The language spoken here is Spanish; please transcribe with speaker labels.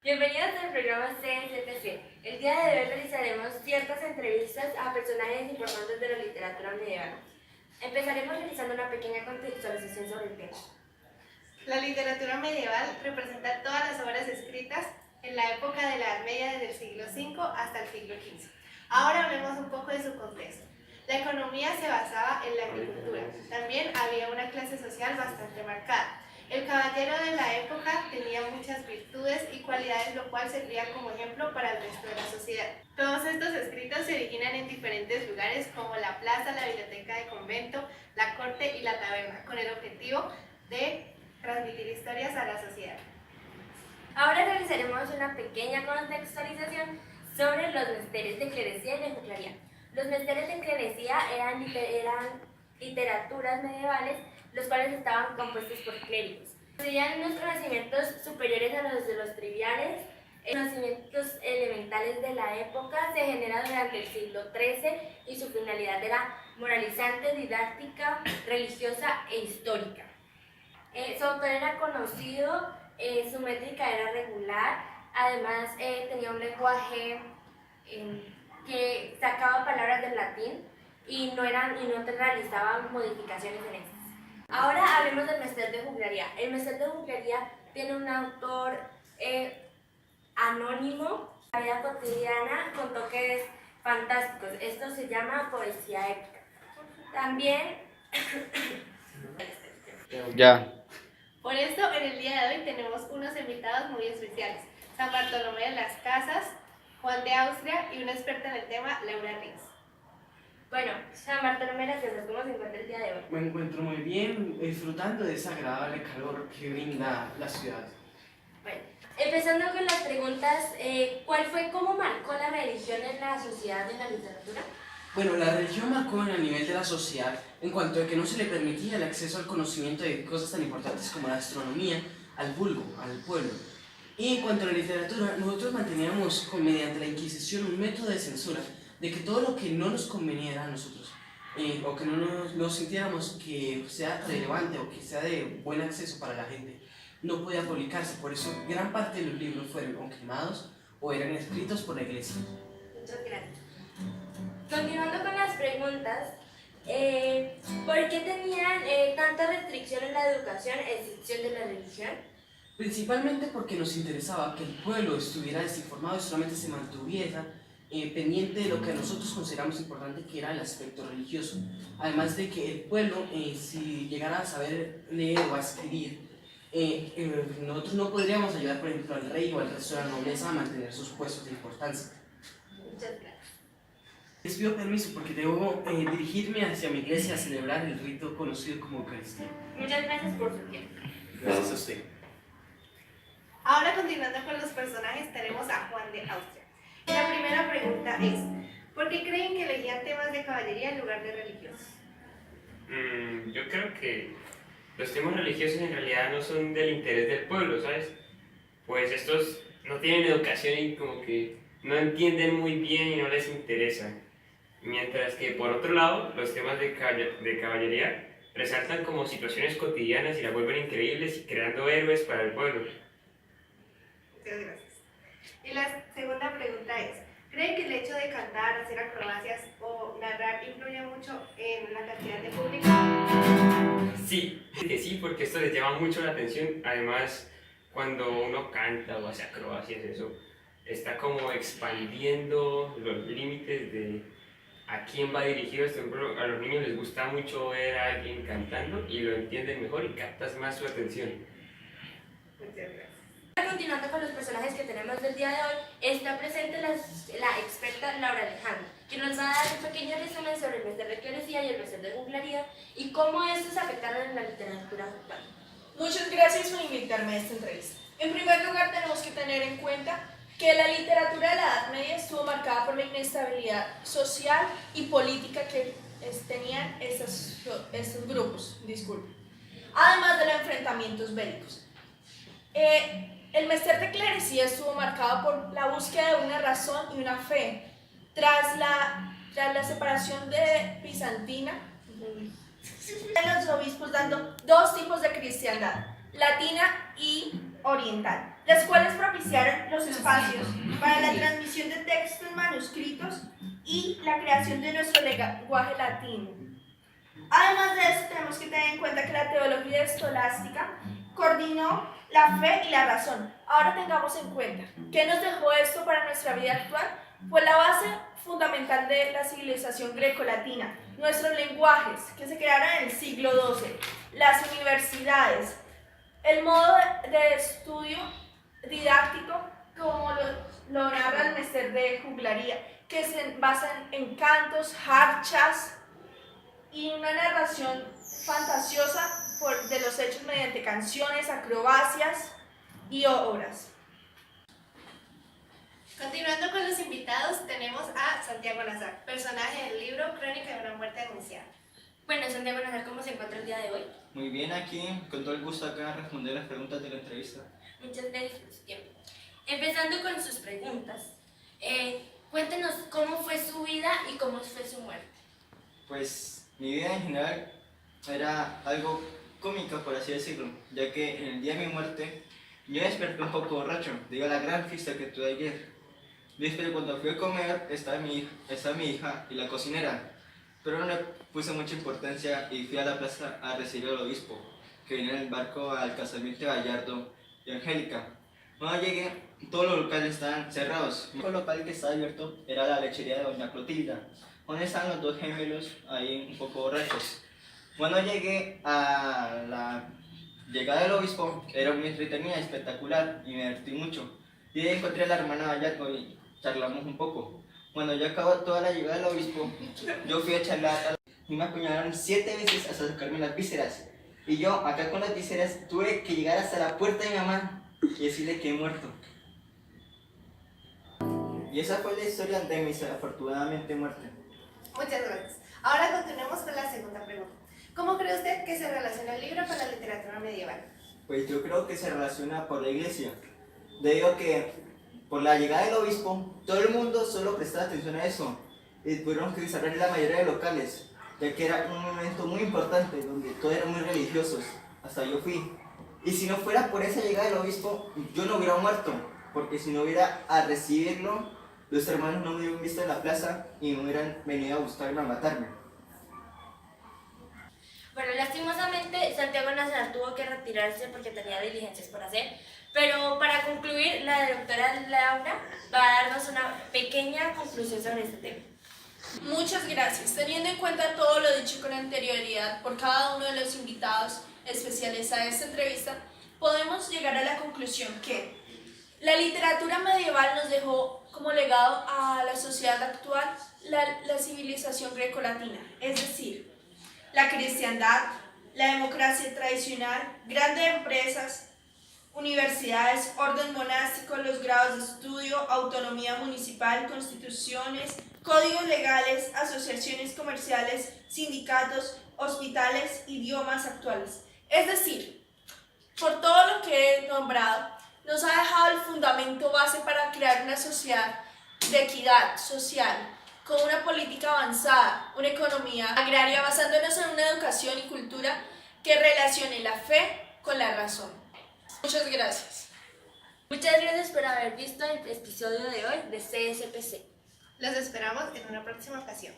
Speaker 1: Bienvenidos al programa CSTC. El día de hoy realizaremos ciertas entrevistas a personajes importantes de la literatura medieval. Empezaremos realizando una pequeña contextualización sobre el tema.
Speaker 2: La literatura medieval representa todas las obras escritas en la época de la Edad Media desde el siglo V hasta el siglo XV. Ahora hablemos un poco de su contexto. La economía se basaba en la agricultura. También había una clase social bastante marcada. El caballero de la época tenía muchas virtudes y cualidades, lo cual servía como ejemplo para el resto de la sociedad. Todos estos escritos se originan en diferentes lugares como la plaza, la biblioteca de convento, la corte y la taberna, con el objetivo de transmitir historias a la sociedad.
Speaker 1: Ahora realizaremos una pequeña contextualización sobre los mesteres de clerecía y de juglaría. Los mesteres de clerecía eran literaturas medievales, los cuales estaban compuestos por clérigos. Poseían unos conocimientos superiores a los de los triviales. Conocimientos elementales de la época se generan durante el siglo XIII y su finalidad era moralizante, didáctica, religiosa e histórica. Su autor era conocido, su métrica era regular, además tenía un lenguaje que sacaba palabras del latín y no realizaban modificaciones en estas. Ahora hablemos del mester de juglaría. El mester de juglaría tiene un autor anónimo, la vida cotidiana con toques fantásticos. Esto se llama poesía épica. También
Speaker 2: Por esto, en el día de hoy tenemos unos invitados muy especiales: San Bartolomé de las Casas, Juan de Austria y una experta en el tema, Laura Rins.
Speaker 1: Bueno, San Bartolomé de las Casas, ¿cómo se encuentra el día de hoy?
Speaker 3: Me encuentro muy bien, disfrutando de ese agradable calor que brinda la ciudad.
Speaker 1: Bueno, empezando con las preguntas, ¿cómo marcó la religión en la sociedad de la literatura?
Speaker 3: Bueno, la religión marcó en el nivel de la sociedad en cuanto a que no se le permitía el acceso al conocimiento de cosas tan importantes como la astronomía al vulgo, al pueblo. Y en cuanto a la literatura, nosotros manteníamos mediante la Inquisición un método de censura de que todo lo que no nos conveniera a nosotros o que no nos sintiéramos que sea relevante o que sea de buen acceso para la gente, no podía publicarse. Por eso gran parte de los libros fueron o quemados o eran escritos por la iglesia.
Speaker 1: Muchas gracias. Continuando con las preguntas, ¿por qué tenían tanta restricción en la educación a excepción de la religión?
Speaker 3: Principalmente porque nos interesaba que el pueblo estuviera desinformado y solamente se mantuviera pendiente de lo que nosotros consideramos importante, que era el aspecto religioso. Además de que el pueblo, si llegara a saber leer o a escribir, nosotros no podríamos ayudar, por ejemplo, al rey o al resto de la nobleza a mantener sus puestos de importancia.
Speaker 1: Muchas gracias.
Speaker 3: Les pido permiso porque debo dirigirme hacia mi iglesia a celebrar el rito conocido como Eucaristía.
Speaker 1: Muchas gracias por su tiempo.
Speaker 3: Gracias a usted.
Speaker 2: Ahora, continuando con los personajes, tenemos a Juan de Austria. La primera pregunta es: ¿por qué creen que elegían temas de caballería en lugar de religiosos?
Speaker 4: Yo creo que los temas religiosos en realidad no son del interés del pueblo, ¿sabes? Pues estos no tienen educación y como que no entienden muy bien y no les interesa. Mientras que por otro lado, los temas de caballería resaltan como situaciones cotidianas y las vuelven increíbles y creando héroes para el pueblo.
Speaker 2: Muchas gracias. Y la segunda pregunta es: ¿creen que el hecho de cantar, hacer acrobacias o narrar influye mucho en la cantidad de público?
Speaker 4: Sí, que sí, porque esto les llama mucho la atención. Además, cuando uno canta o hace acrobacias, eso está como expandiendo los límites de a quién va dirigido. Por ejemplo, a los niños les gusta mucho ver a alguien cantando y lo entienden mejor y captas más su atención.
Speaker 2: Muchas gracias.
Speaker 1: Continuando con los personajes que tenemos del día de hoy, está presente la experta Laura Alejandra, que nos va a dar un pequeño resumen sobre el mester de clerecía y el mester de juglaría y cómo estos afectaron en la literatura actual.
Speaker 5: Muchas gracias por invitarme a esta entrevista. En primer lugar, tenemos que tener en cuenta que la literatura de la Edad Media estuvo marcada por la inestabilidad social y política que tenían estos grupos, además de los enfrentamientos bélicos. El mester de clerecía estuvo marcado por la búsqueda de una razón y una fe. Tras la separación de Bizantina, los obispos dando dos tipos de cristiandad: latina y oriental. las cuales propiciaron los espacios para la transmisión de textos manuscritos y la creación de nuestro lenguaje latino. Además de eso, tenemos que tener en cuenta que la teología escolástica coordinó la fe y la razón. Ahora tengamos en cuenta, ¿qué nos dejó esto para nuestra vida actual? Pues la base fundamental de la civilización grecolatina, nuestros lenguajes que se crearon en el siglo XII, las universidades, el modo de estudio didáctico como lo narra el Mester de Juglaría, que se basan en cantos, jarchas y una narración fantasiosa de los hechos mediante canciones, acrobacias y obras.
Speaker 2: Continuando con los invitados, tenemos a Santiago Nazar, personaje del libro Crónica de una muerte anunciada.
Speaker 1: Bueno, Santiago Nazar, ¿cómo se encuentra el día de hoy?
Speaker 6: Muy bien, aquí con todo el gusto acá a responder las preguntas de la entrevista.
Speaker 1: Muchas gracias por su tiempo. Empezando con sus preguntas, cuéntenos cómo fue su vida y cómo fue su muerte.
Speaker 6: Pues mi vida en general era algo cómica, por así decirlo, ya que en el día de mi muerte yo desperté un poco borracho, debido a la gran fiesta que tuve ayer. Después, cuando fui a comer, estaba mi hija y la cocinera, pero no le puse mucha importancia y fui a la plaza a recibir al obispo, que venía en el barco al casamiento de Gallardo y Angélica. Cuando llegué, todos los locales estaban cerrados. El único local que estaba abierto era la lechería de Doña Clotilda, donde estaban los dos gemelos ahí un poco borrachos. Cuando llegué a la llegada del obispo, era muy entretenida, espectacular, y me divertí mucho. Y ahí encontré a la hermana Gallardo y charlamos un poco. Cuando ya acabó toda la llegada del obispo, yo fui a charlar y me apuñalaron 7 veces hasta sacarme las vísceras. Y yo, acá con las vísceras, tuve que llegar hasta la puerta de mi mamá y decirle que he muerto. Y esa fue la historia de mi desafortunadamente muerte.
Speaker 2: Muchas gracias. Ahora continuemos con la segunda pregunta. ¿Cómo cree usted que se relaciona el libro con la literatura medieval?
Speaker 6: Pues yo creo que se relaciona por la iglesia, debido a que por la llegada del obispo, todo el mundo solo prestaba atención a eso y tuvieron que cerrar la mayoría de locales, ya que era un momento muy importante donde todos eran muy religiosos, hasta yo fui. Y si no fuera por esa llegada del obispo, yo no hubiera muerto, porque si no hubiera a recibirlo, los hermanos no me hubieran visto en la plaza y me hubieran venido a buscarme a matarme.
Speaker 1: Bueno, lastimosamente Santiago Nazar tuvo que retirarse porque tenía diligencias por hacer, pero para concluir, la doctora Laura va a darnos una pequeña conclusión sobre este tema.
Speaker 5: Muchas gracias. Teniendo en cuenta todo lo dicho con anterioridad por cada uno de los invitados especiales a esta entrevista, podemos llegar a la conclusión que la literatura medieval nos dejó como legado a la sociedad actual la civilización grecolatina, es decir, la cristiandad, la democracia tradicional, grandes empresas, universidades, orden monástico, los grados de estudio, autonomía municipal, constituciones, códigos legales, asociaciones comerciales, sindicatos, hospitales, idiomas actuales. Es decir, por todo lo que he nombrado, nos ha dejado el fundamento base para crear una sociedad de equidad social, con una política avanzada, una economía agraria basándonos en una educación y cultura que relacione la fe con la razón. Muchas gracias.
Speaker 1: Muchas gracias por haber visto el episodio de hoy de CSPC.
Speaker 2: Los esperamos en una próxima ocasión.